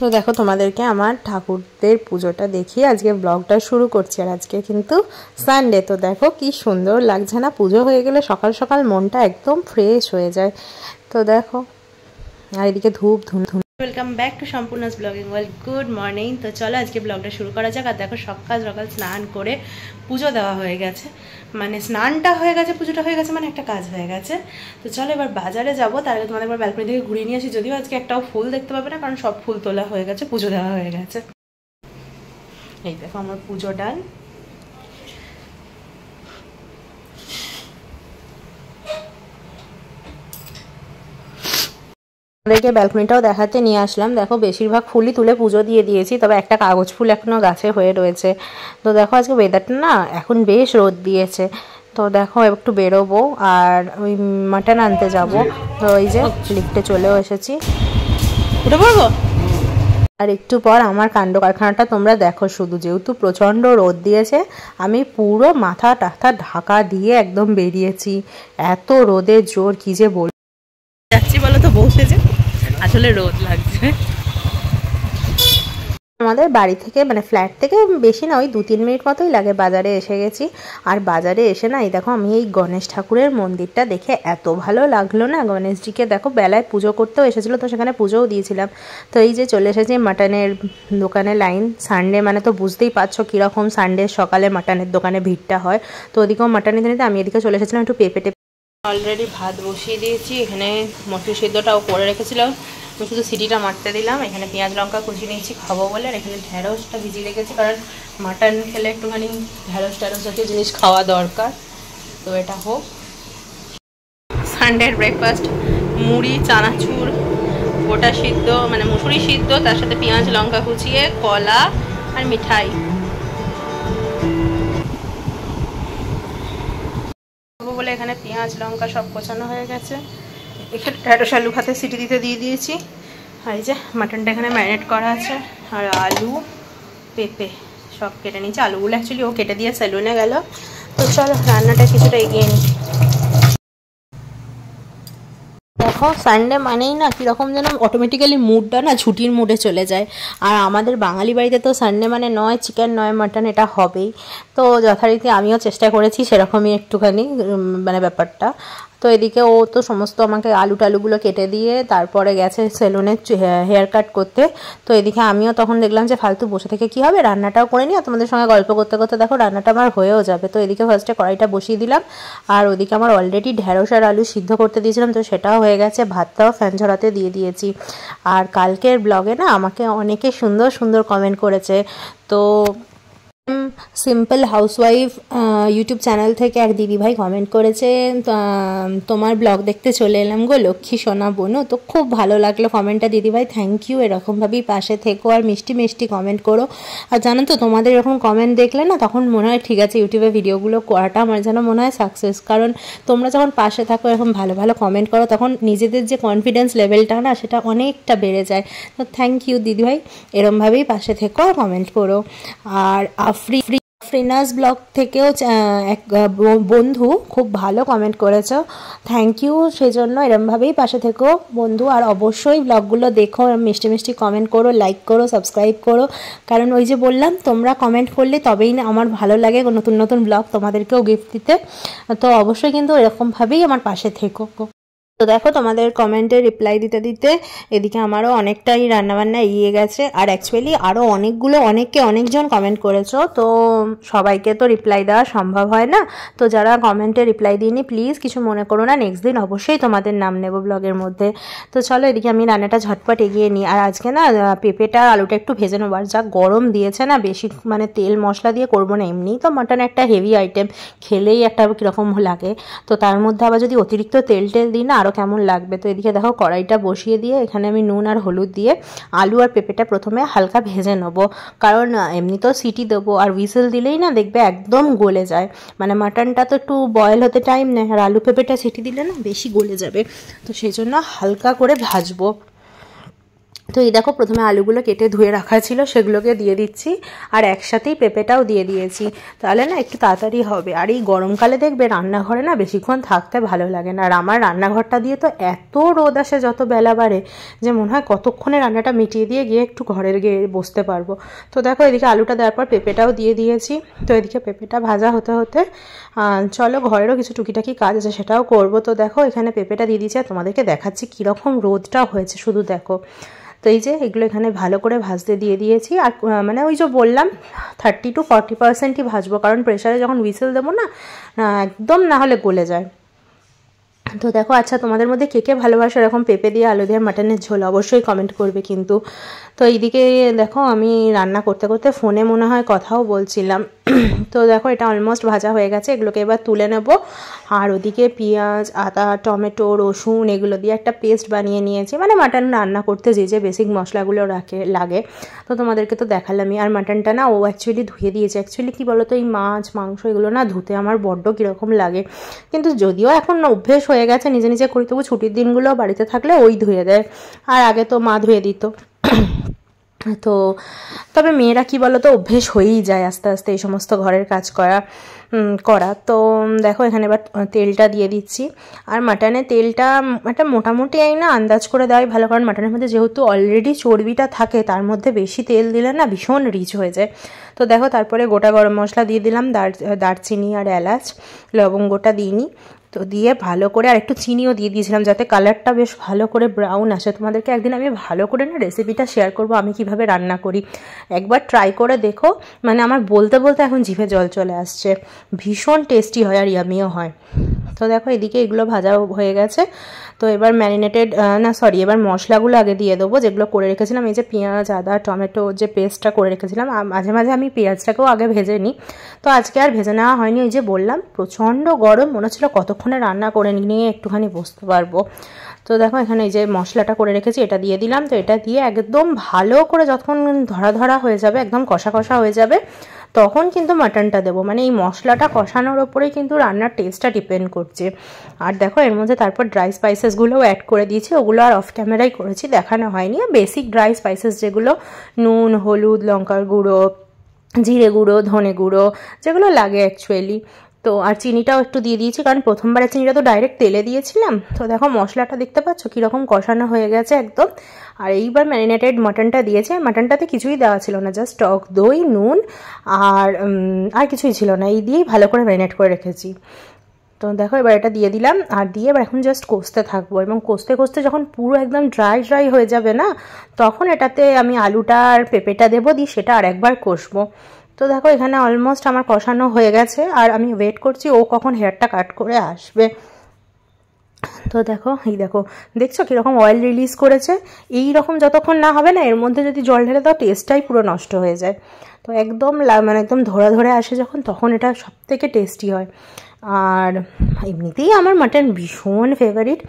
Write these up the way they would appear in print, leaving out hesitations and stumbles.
তো দেখো তোমাদেরকে আমার ঠাকুরদের পুজোটা দেখিয়ে আজকে ব্লগটা শুরু করছি। আর আজকে কিন্তু সানডে। তো দেখো কি সুন্দর লাগছে না? পুজো হয়ে গেলে সকাল সকাল মনটা একদম ফ্রেশ হয়ে যায়। তো দেখো, আর এদিকে ধূপ ধুম ধুম। ওয়েলকাম ব্যাক টু সম্পূর্ণাস ব্লগিং ওয়ার্ল্ড। Good morning. তো চলো আজকে ব্লগটা শুরু করা যাক। আর দেখো সকাল সকাল স্নান করে পুজো দেওয়া হয়ে গেছে, মানে স্নানটা হয়ে গেছে, পুজোটা হয়ে গেছে, মানে একটা কাজ হয়ে গেছে। তো চলো এবার বাজারে যাবো, তার আগে তোমাদের একবার ব্যালকনি থেকে ঘুরিয়ে নিয়ে আসি। যদিও আজকে একটাও ফুল দেখতে পাবে না, কারণ সব ফুল তোলা হয়ে গেছে, পুজো দেওয়া হয়ে গেছে। এই দেখো আমার পুজো ডাল। আমাদেরকে ব্যালকনিটাও দেখাতে নিয়ে আসলাম। দেখো বেশিরভাগ ফুলই তুলে পুজো দিয়ে দিয়েছি, তবে একটা কাগজ ফুল এখনো গাছে হয়ে রয়েছে। তো দেখো আজকে ওয়েদারটা না এখন বেশ রোদ দিয়েছে। তো দেখো একটু বেরোবো আর ওই মাটন আনতে যাব। তো ওই যে লিফটে চলেও এসেছি, উঠে পড়বো। আর একটু পর আমার কাণ্ড কারখানাটা তোমরা দেখো শুধু। যেহেতু প্রচণ্ড রোদ দিয়েছে, আমি পুরো মাথা টাথা ঢাকা দিয়ে একদম বেরিয়েছি। এত রোদের জোর কি যে বল যাচ্ছি বলো তো, বসে যে আসলে রোদ লাগছে। আমাদের বাড়ি থেকে মানে ফ্ল্যাট থেকে বেশি না, ওই 2-3 মিনিট মতোই লাগে। বাজারে এসে গেছি। আর বাজারে এসে না এই দেখো আমি এই গণেশ ঠাকুরের মন্দিরটা দেখে এত ভালো লাগলো না। গণেশজিকে দেখো বেলায় পুজো করতেও এসেছিলো, তো সেখানে পুজোও দিয়েছিলাম। তো এই যে চলে এসেছি মাটনের দোকানে। লাইন সানডে মানে তো বুঝতেই পারছো কীরকম সানডে সকালে মাটনের দোকানে ভিড়টা হয়। তো ওদিকেও মাটন নিতে নিতে আমি এদিকে চলে এসেছিলাম একটু পেঁপে টেপে। অলরেডি ভাত বসিয়ে দিয়েছি। এখানে মটর সিদ্ধটাও করে রেখেছিলাম, আমি শুধু সিটিটা মারতে দিলাম। এখানে পেঁয়াজ লঙ্কা কুচি নিয়েছি খাবো বলে। আর এখানে ঢ্যাঁড়সটা ভিজিয়ে রেখেছি, কারণ মাটন খেলে একটুখানি ঢ্যাঁড়স জাতীয় জিনিস খাওয়া দরকার। তো এটা হোক। সানডের ব্রেকফাস্ট মুড়ি, চানাচুর, গোটা সিদ্ধ মানে মুসুরি সিদ্ধ, তার সাথে পেঁয়াজ লঙ্কা কুচিয়ে, কলা আর মিঠাই বলে এখানে পেঁয়াজ লঙ্কা সব কোচানো হয়ে গেছে। এখানে ঢ্যাঁড়স আলু ভাতে সিটি দিতে দিয়ে দিয়েছি। আর এই যে মাটনটা এখানে ম্যারিনেট করা আছে। আর আলু পেঁপে সব কেটে নিয়েছি। আলুগুলো অ্যাকচুয়ালি ও কেটে দিয়ে সেলুনে গেল। তো চলো রান্নাটা কিছুটা এগিয়ে নিই। দেখো সানডে মানেই না কীরকম যেন অটোমেটিক্যালি মুডটা না ছুটির মুডে চলে যায়। আর আমাদের বাঙালি বাড়িতে তো সানডে মানে নয় চিকেন নয় মাটন, এটা হবেই। তো যথারীতি আমিও চেষ্টা করেছি সেরকমই একটুখানি মানে ব্যাপারটা। তো এদিকে ও তো সমস্ত আমাকে আলু টালুগুলো কেটে দিয়ে তারপরে গেছে সেলুনে হেয়ার কাট করতে। তো এদিকে আমিও তখন দেখলাম যে ফালতু বসে থেকে কী হবে, রান্নাটাও করে নিই আর তোমাদের সঙ্গে গল্প করতে করতে দেখো রান্নাটা আমার হয়েও যাবে। তো এদিকে ফার্স্টে কড়াইটা বসিয়ে দিলাম। আর ওদিকে আমার অলরেডি ঢ্যাঁড়স আর আলু সিদ্ধ করতে দিয়েছিলাম, তো সেটাও হয়ে গেছে। ভাতটাও ফ্যান ঝরাতে দিয়ে দিয়েছি। আর কালকের ব্লগে না আমাকে অনেকে সুন্দর সুন্দর কমেন্ট করেছে। তো সিম্পল হাউসওয়াইফ ইউটিউব চ্যানেল থেকে এক দিদিভাই কমেন্ট করেছে, তোমার ব্লগ দেখতে চলে এলাম গো লক্ষ্মী সোনা বোনো। তো খুব ভালো লাগলো কমেন্টটা দিদিভাই, থ্যাংক ইউ। এরকমভাবেই পাশে থেকো আর মিষ্টি মিষ্টি কমেন্ট করো। আর জানো তো তোমাদের এরকম কমেন্ট দেখলে না তখন মনে হয় ঠিক আছে ইউটিউবে ভিডিওগুলো করাটা আমার যেন মনে হয় সাকসেস। কারণ তোমরা যখন পাশে থাকো এরকম ভালো ভালো কমেন্ট করো তখন নিজেদের যে কনফিডেন্স লেভেলটা না সেটা অনেকটা বেড়ে যায়। তো থ্যাংক ইউ দিদিভাই, এরমভাবেই পাশে থেকো আর কমেন্ট করো। আর ফ্রিনাস ব্লগ থেকেও এক বন্ধু খুব ভালো কমেন্ট করেছো, থ্যাংক ইউ। সেজন্য এরমভাবেই পাশে থেকো বন্ধু। আর অবশ্যই ব্লগগুলো দেখো, মিষ্টি মিষ্টি কমেন্ট করো, লাইক করো, সাবস্ক্রাইব করো। কারণ ওই যে বললাম তোমরা কমেন্ট করলে তবেই না আমার ভালো লাগে নতুন নতুন ব্লগ তোমাদেরকেও গিফট দিতে। তো অবশ্যই কিন্তু এরকমভাবেই আমার পাশে থেকো। তো দেখো তোমাদের কমেন্টে রিপ্লাই দিতে দিতে এদিকে আমারও অনেকটাই রান্নাবান্না এগিয়ে গেছে। আর অ্যাকচুয়ালি আরও অনেকজন কমেন্ট করেছো, তো সবাইকে তো রিপ্লাই দেওয়া সম্ভব হয় না। তো যারা কমেন্টে রিপ্লাই দিইনি প্লিজ কিছু মনে করো না, নেক্সট দিন অবশ্যই তোমাদের নাম নেব ব্লগের মধ্যে। তো চলো এদিকে আমি রান্নাটা ঝটপট এগিয়ে নিই। আর আজকে না পেঁপেটা আলুটা একটু ভেজে নেবো। আর যা গরম দিয়েছে না, বেশি মানে তেল মশলা দিয়ে করবো না। এমনিই তো মাটন একটা হেভি আইটেম, খেলেই একটা কীরকম লাগে, তো তার মধ্যে আবার যদি অতিরিক্ত তেল দিই না আরও কেমন লাগবে। তো এদিকে দেখো কড়াইটা বসিয়ে দিয়ে এখানে আমি নুন আর হলুদ দিয়ে আলু আর পেঁপেটা প্রথমে হালকা ভেজে নেবো, কারণ এমনি তো সিটি দেবো আর হুইসেল দিলেই না দেখবে একদম গলে যায়। মানে মাটনটা তো একটু বয়েল হতে টাইম নেয়, আর আলু পেঁপেটা সিটি দিলে না বেশি গলে যাবে, তো সেই জন্য হালকা করে ভাজবো। তো এই দেখো প্রথমে আলুগুলো কেটে ধুয়ে রাখা ছিল সেগুলোকে দিয়ে দিচ্ছি, আর একসাথেই পেঁপেটাও দিয়ে দিয়েছি, তাহলে না একটু তাড়াতাড়ি হবে। আর এই গরমকালে দেখবে রান্নাঘরে না বেশিক্ষণ থাকতে ভালো লাগে না। আর আমার রান্নাঘরটা দিয়ে তো এত রোদ আসে যত বেলা বাড়ে, যে মনে হয় কতক্ষণে রান্নাটা মিটিয়ে দিয়ে গিয়ে একটু ঘরের গিয়ে বসতে পারবো। তো দেখো এদিকে আলুটা দেওয়ার পর পেঁপেটাও দিয়ে দিয়েছি। তো এদিকে পেঁপেটা ভাজা হতে হতে চলো ঘরেরও কিছু টুকিটাকি কাজ আছে সেটাও করবো। তো দেখো এখানে পেঁপেটা দিয়ে দিয়েছি, আর তোমাদেরকে দেখাচ্ছি কীরকম রোদটা হয়েছে শুধু দেখো। তো এই যে এগুলো এখানে ভালো করে ভাজতে দিয়ে দিয়েছি। আর মানে ওই যে বললাম 30 to 40%ই ভাজবো, কারণ প্রেশারে যখন হুইসেল দেবো না একদম না হলে গলে যায়। তো দেখো আচ্ছা তোমাদের মধ্যে কে কে ভালোবাসে এরকম পেঁপে দিয়ে আলু দিয়ে মাটনের ঝোল, অবশ্যই কমেন্ট করবে কিন্তু। তো এইদিকে দেখো আমি রান্না করতে করতে ফোনে মনে হয় কথাও বলছিলাম। তো দেখো এটা অলমোস্ট ভাজা হয়ে গেছে, এগুলোকে এবার তুলে নেব। আর ওদিকে পেঁয়াজ, আদা, টমেটো, রসুন এগুলো দিয়ে একটা পেস্ট বানিয়ে নিয়েছি। মানে মাটন রান্না করতে যে বেসিক মশলাগুলো লাগে, তো তোমাদেরকে তো দেখালামই। আর মাটনটা না ও অ্যাকচুয়ালি ধুয়ে দিয়েছে। অ্যাকচুয়ালি কী বলো তো, এই মাছ মাংস এগুলো না ধুতে আমার বড্ড কীরকম লাগে, কিন্তু যদিও এখন অভ্যেস হয়ে গেছে নিজে নিজে করি, তবু ছুটির দিনগুলো বাড়িতে থাকলে ওই ধুয়ে দেয়, আর আগে তো মা ধুয়ে দিত। তো তবে মেয়েরা কি বলো তো অভ্যেস হয়েই যায় আস্তে আস্তে এই সমস্ত ঘরের কাজ করা। তো দেখো এখানে এবার তেলটা দিয়ে দিচ্ছি। আর মাটনের তেলটা একটা মোটামুটি না আন্দাজ করে দেওয়াই ভালো, কারণ মাটনের মধ্যে যেহেতু অলরেডি চর্বিটা থাকে তার মধ্যে বেশি তেল দিলে না ভীষণ রিচ হয়ে যায়। তো দেখো তারপরে গোটা গরম মশলা দিয়ে দিলাম, দারচিনি আর এলাচ, লবঙ্গটা দিইনি। তো দিয়ে ভালো করে আর একটু চিনিও দিয়ে দিয়েছিলাম যাতে কালারটা বেশ ভালো করে ব্রাউন আসে। তোমাদেরকে একদিন আমি ভালো করে না রেসিপিটা শেয়ার করব আমি কিভাবে রান্না করি, একবার ট্রাই করে দেখো। মানে আমার বলতে বলতে এখন জিভে জল চলে আসছে, ভীষণ টেস্টি হয় আর ইয়ামিও হয়। তো দেখো এদিকে এগুলো ভাজা হয়ে গেছে। তো এবার এবার মশলাগুলো আগে দিয়ে দেবো যেগুলো করে রেখেছিলাম। এই যে পেঁয়াজ, আদা, টমেটো যে পেস্টটা করে রেখেছিলাম, মাঝে মাঝে আমি পেঁয়াজটাকেও আগে ভেজে নিই। তো আজকে আর ভেজে নেওয়া হয়নি, ওই যে বললাম প্রচণ্ড গরম, মনে হচ্ছিলো কতক্ষণে রান্না করে নিয়ে একটুখানি বসতে পারবো। তো দেখো এখানে এই যে মশলাটা করে রেখেছি এটা দিয়ে দিলাম। তো এটা দিয়ে একদম ভালো করে যখন ধরা হয়ে যাবে, একদম কষা কষা হয়ে যাবে, তখন কিন্তু মাটনটা দেবো। মানে এই মশলাটা কষানোর ওপরেই কিন্তু রান্নার টেস্টটা ডিপেন্ড করছে। আর দেখো এর মধ্যে তারপর ড্রাই স্পাইসেসগুলোও অ্যাড করে দিয়েছি, ওগুলো আর অফ ক্যামেরাই করেছি, দেখানো হয়নি। বেসিক ড্রাই স্পাইসেস যেগুলো নুন, হলুদ, লঙ্কার গুঁড়ো, জিরে গুঁড়ো, ধনে গুঁড়ো যেগুলো লাগে অ্যাকচুয়ালি। তো আর চিনিটাও একটু দিয়ে দিয়েছি, কারণ প্রথমবারে চিনিটা তো ডাইরেক্ট তেলে দিয়েছিলাম। তো দেখো মশলাটা দেখতে পাচ্ছ কীরকম কষানো হয়ে গেছে একদম। আর এইবার ম্যারিনেটেড মাটনটা দিয়েছে। মাটনটাতে কিছুই দেওয়া ছিল না, জাস্ট টক দই, নুন আর কিছুই ছিল না, এই দিয়েই ভালো করে ম্যারিনেট করে রেখেছি। তো দেখো এবার এটা দিয়ে দিলাম, আর দিয়ে এবার এখন জাস্ট কষতে থাকবো। এবং কষতে কষতে যখন পুরো একদম ড্রাই হয়ে যাবে না, তখন এটাতে আমি আলুটা আর পেঁপেটা দেবো, দিয়ে সেটা আর একবার কষবো। তো দেখো এখানে অলমোস্ট আমার কষানো হয়ে গেছে, আর আমি ওয়েট করছি ও কখন হেয়ারটা কাট করে আসবে। তো দেখো দেখছো কীরকম অয়েল রিলিজ করেছে। এই রকম যতক্ষণ না হবে না, এর মধ্যে যদি জল ঢেলে দাও টেস্টটাই পুরো নষ্ট হয়ে যায়। তো একদম একদম ধরে আসে যখন, তখন এটা সবথেকে টেস্টি হয়। আর এমনিতেই আমার মাটন ভীষণ ফেভারিট।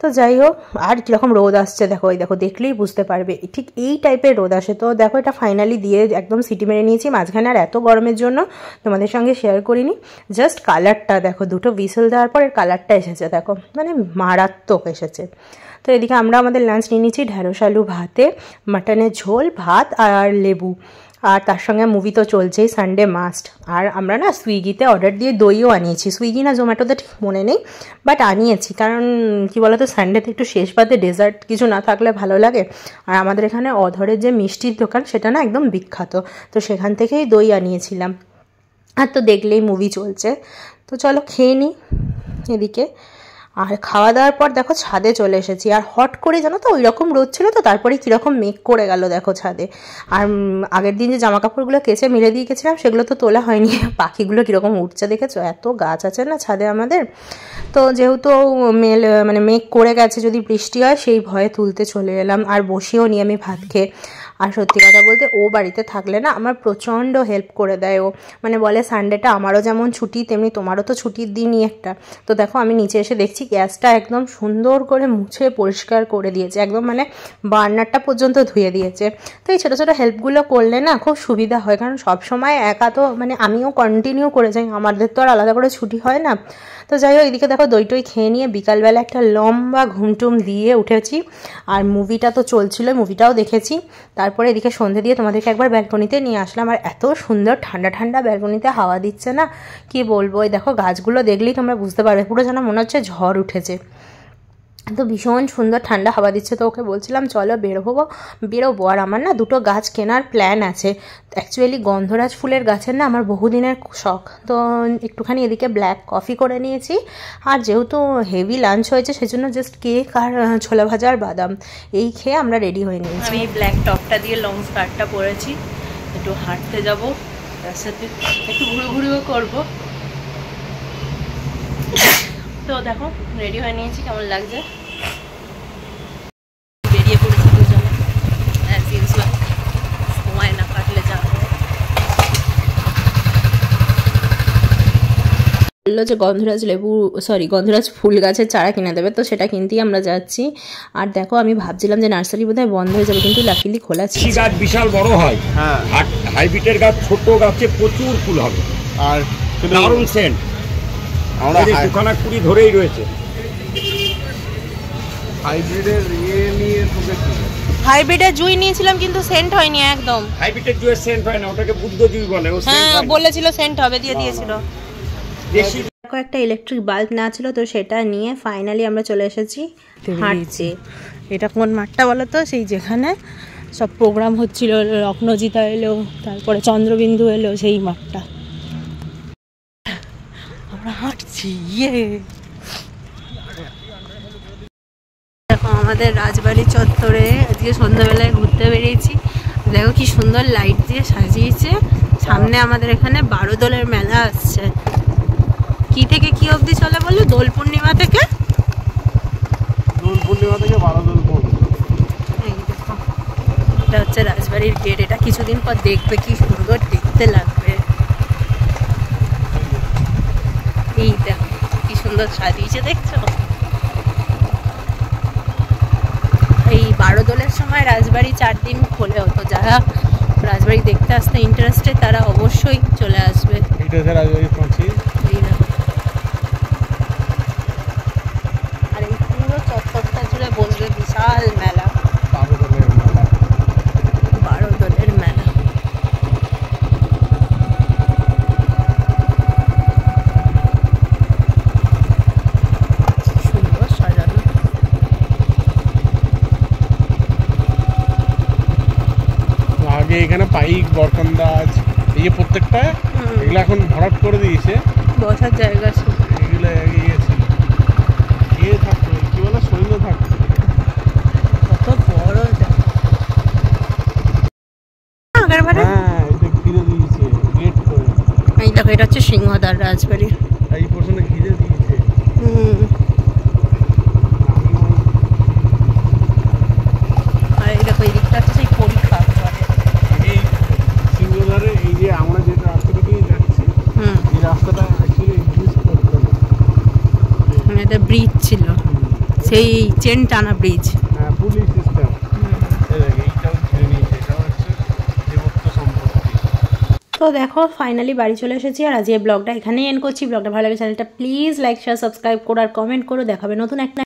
তো যাই হোক, আর কীরকম রোদ আসছে দেখো, দেখলেই বুঝতে পারবে ঠিক এই টাইপের রোদ আসে। তো দেখো এটা ফাইনালি দিয়ে একদম সিটি মেরে নিয়েছি। মাঝখানে আর এত গরমের জন্য তোমাদের সঙ্গে শেয়ার করিনি, জাস্ট কালারটা দেখো, দুটো হুইসেল দেওয়ার পর এর কালারটা এসেছে দেখো, মানে মারাত্মক এসেছে। তো এদিকে আমরা আমাদের লাঞ্চ নিয়ে নিচ্ছি ঢ্যাঁড়স আলু ভাতে, মাটনের ঝোল, ভাত আর লেবু, আর তার সঙ্গে মুভি তো চলছেই, সানডে মাস্ট। আর আমরা না সুইগিতে অর্ডার দিয়ে দইও আনিয়েছি, সুইগি না জোম্যাটোতে ঠিক মনে নেই, বাট আনিয়েছি। কারণ কি বলতো, সানডেতে একটু শেষ পাতে ডেজার্ট কিছু না থাকলে ভালো লাগে। আর আমাদের এখানে অধরের যে মিষ্টির দোকান সেটা না একদম বিখ্যাত, তো সেখান থেকেই দই আনিয়েছিলাম। আর তো দেখলেই মুভি চলছে, তো চলো খেয়ে নিই এদিকে। আর খাওয়া দাওয়ার পর দেখো ছাদে চলে এসেছি। আর হট করে জানো তো ওই রকম রোদ ছিল, তো তারপরে কীরকম মেঘ করে গেল দেখো ছাদে। আর আগের দিন যে জামা কাপড়গুলো কেচে মেলে দিয়ে গেছিলাম সেগুলো তো তোলা হয়নি। পাখিগুলো কীরকম উঠছে দেখেছো, এত গাছ আছে না ছাদে আমাদের। তো যেহেতু মেঘ করে গেছে, যদি বৃষ্টি হয় সেই ভয়ে তুলতে চলে এলাম। আর বসেও নি আমি ভাত খেয়ে। আর সত্যি কথা বলতে ও বাড়িতে থাকলে না আমার প্রচণ্ড হেল্প করে দেয় ও। বলে সানডেটা আমারও যেমন ছুটি তেমনি তোমারও তো ছুটির দিনই একটা। তো দেখো আমি নিচে এসে দেখছি গ্যাসটা একদম সুন্দর করে মুছে পরিষ্কার করে দিয়েছে, একদম বার্নারটা পর্যন্ত ধুয়ে দিয়েছে। তো এই ছোটো ছোটো হেল্পগুলো করলে না খুব সুবিধা হয়, কারণ সবসময় একা তো আমিও কন্টিনিউ করে যাই, আমাদের তো আর আলাদা করে ছুটি হয় না। তো যাই হোক, এদিকে দেখো দই টই খেয়ে নিয়ে বিকালবেলা একটা লম্বা ঘুমটুম দিয়ে উঠেছি। আর মুভিটা তো চলছিল, মুভিটাও দেখেছি। তারপরে এদিকে সন্ধে দিয়ে তোমাদেরকে একবার ব্যালকনিতে নিয়ে আসলাম। আর এত সুন্দর ঠান্ডা ঠান্ডা ব্যালকনিতে হাওয়া দিচ্ছে না, কি বলবো। এই দেখো গাছগুলো দেখলেই তোমরা বুঝতে পারবে, পুরো যেন মনে হচ্ছে ঝড় উঠেছে। তো ভীষণ সুন্দর ঠান্ডা হাওয়া দিচ্ছে। তো ওকে বলছিলাম চলো বেরোবো। আর আমার না দুটো গাছ কেনার প্ল্যান আছে। অ্যাকচুয়ালি গন্ধরাজ ফুলের গাছের না আমার বহুদিনের শখ। তো একটুখানি এদিকে ব্ল্যাক কফি করে নিয়েছি। আর যেহেতু হেভি লাঞ্চ হয়েছে সেজন্য জাস্ট কেক আর ছোলা ভাজা আর বাদাম এই খেয়ে আমরা রেডি হয়ে নিয়েছি। আমি ব্ল্যাক টপটা দিয়ে লং স্কার্টটা পরেছি, একটু হাঁটতে যাব, তার সাথে একটু ঘুরঘুরিও করবো। তো দেখো রেডি হয়ে নিয়েছি, কেমন লাগছে। বেরিয়ে পড়েছি দুজনে, সময় না কাটলে যাবো। বললো যে গন্ধরাজ ফুল গাছের চারা কিনে দেবে, তো সেটা কিনতেই আমরা যাচ্ছি। আর দেখো আমি ভাবছিলাম যে নার্সারি বোধহয় বন্ধ হয়ে যাবে, কিন্তু লাকিলি খোলা ছিল। গাছ বিশাল বড় হয়, হ্যাঁ, হাইব্রিডের গাছ ছোট গাছে প্রচুর ফুল হবে আর দারুণ সেন্ট। আমরা দুখানা কুড়ি ধরেই রয়েছে। হাইব্রিডের জুই নিয়েছিলাম কিন্তু সেন্ট হয়নি একদম। হাইব্রিডের জুয়ের সেন্ট হয় না, ওটাকে বুদ্ধ জুই বলে। ও হ্যাঁ বলেছিল সেন্ট হবে, দিয়ে দিয়েছিল। একটা ইলেকট্রিক বাল্ব না ছিল, তো সেটা নিয়ে ফাইনালি আমরা চলে এসেছি হাঁটতে। এটা কোন মাঠটা বলো তো, সেই যেখানে সব প্রোগ্রাম হচ্ছিল, রত্নজিতা এলো, তারপরে চন্দ্রবিন্দু এলো, সেই মাঠটা আমরা হাঁটছি। দেখো আমাদের রাজবাড়ি চত্বরে আজকে সন্ধ্যাবেলায় ঘুরতে বেরিয়েছি। দেখো কি সুন্দর লাইট দিয়ে সাজিয়েছে। সামনে আমাদের এখানে 12 দোলের মেলা আসছে। কি থেকে কি অবধি চলে বললো? দোল পূর্ণিমা থেকে 12 দোল পর্যন্ত। এই দেখো এটা হচ্ছে রাজবাড়ির গেট। এটা কিছুদিন পর দেখবে কি সুন্দর দেখতে লাগবে। এই দেখো কি সুন্দর সাজিয়েছে, দেখছো? এই 12 দোলের সময় রাজবাড়ি 4 দিন খোলে হতো। যারা রাজবাড়ি দেখতে আসতে ইন্টারেস্টেড তারা অবশ্যই চলে আসবে। এইটা হচ্ছে রাজবাড়ি প্রাচীর। এই দেখো, আর এই পুরো চত্বরটা জুড়ে বসবে বিশাল মেলা, 12 দোলের মেলা। 12 দোলের মেলা। সুন্দর সাজানো। আগে এখানে পাইক, বরকন্দাজ, এই যে প্রত্যেকটা এগুলো এখন ভরাট করে দিয়েছে, বসার জায়গা ছিল। এগুলো গিয়েছে গিয়ে থাকতো, কি বলে সৈন্য থাকতো। কত বড় হ্যাঁ, এটা ঘিরে দিয়েছে গেট করে। এই দেখো এটা হচ্ছে সিংহদ্বার রাজবাড়ির। এই পোর্শনে ঘিরে দিয়েছে। আর এই দেখো এই দিকটা হচ্ছে সেই পরীক্ষা। এই সিংহদ্বারে এই যে আমরা যে রাস্তাটা দিয়ে যাচ্ছি, এই রাস্তাটা অ্যাকচুয়ালি এক্সিস্ট করতো না। এটা ব্রিজ ছিল, সেই চেন টানা ব্রিজ। হ্যাঁ, পুলিশ সিস্টেম। এইটাও ঘিরে নিয়েছে, এটাও হচ্ছে দেবত্ব সম্পত্তি। তো দেখো ফাইনালি বাড়ি চলে এসেছি। আর আজকে ব্লগটা এখানেই এন্ড করছি। ব্লগটা ভালো লাগে চ্যানেলটা প্লিজ লাইক শেয়ার সাবস্ক্রাইব করো আর কমেন্ট করো। দেখাবে নতুন একটা